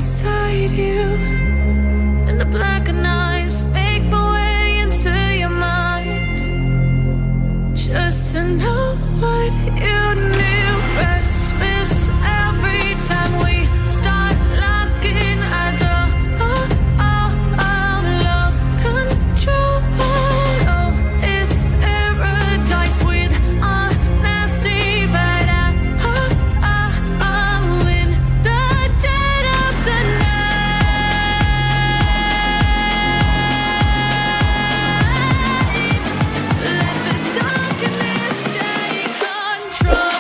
inside you, and the blackened eyes make my way into your mind, just to know what you knew. Restless every time we start locking eyes. Lost control. Oh, it's paradise with honesty, but I'm in the dead of the night. Let the darkness take control.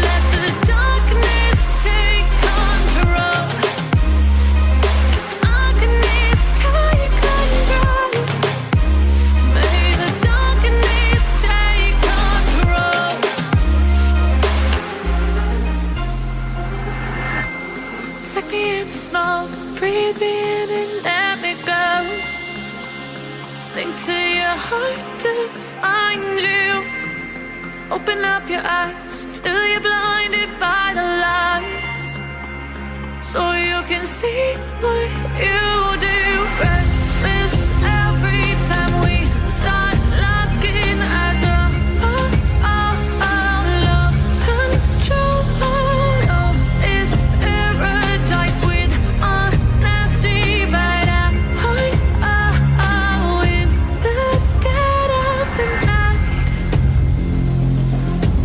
Let the darkness take control. Darkness take control. May the darkness take control. Take me in the smoke, breathe me in and let me go. Sink to your heart to find you. Open up your eyes till you're blinded by the lies, so you can see what you do. Restless every time we start locking eyes. Lost control. Oh, it's paradise with honesty, but I'm in the dead of the night.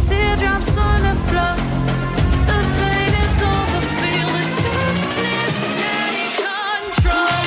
Teardrops on the floor. The pain is over. Feel the darkness take control.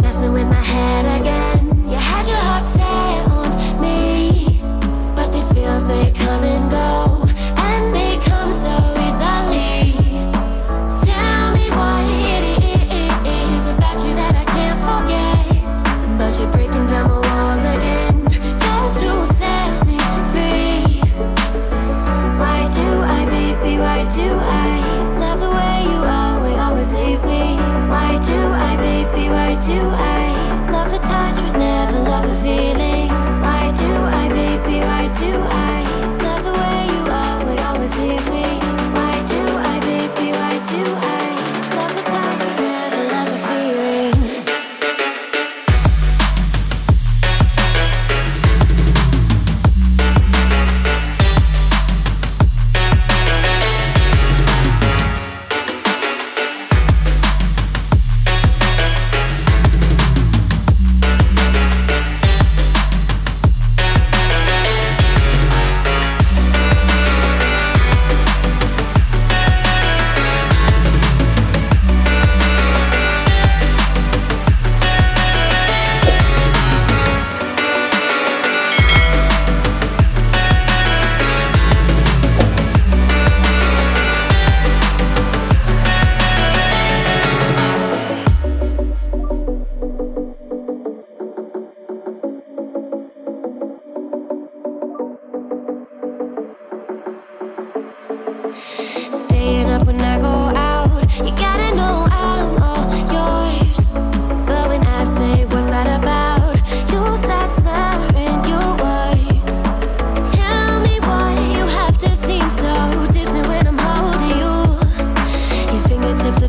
Messing with my head again. You had your heart set on me, but these feels, they come and go, and they come so easily. Tell me what it is about you that I can't forget, but you're breaking down my walls again just to set me free. Why do I, baby, why do I love the way you always leave me? Why do I, baby, why do I love the touch but never love the feeling? Why do I, baby, why do I love the way you always leave me? Why do I, baby, why do I love the touch but never love the feeling? Staying up when I go out, you gotta know I'm all yours. But when I say what's that about, you start slurring your words. Tell me why you have to seem so distant when I'm holding you. Your fingertips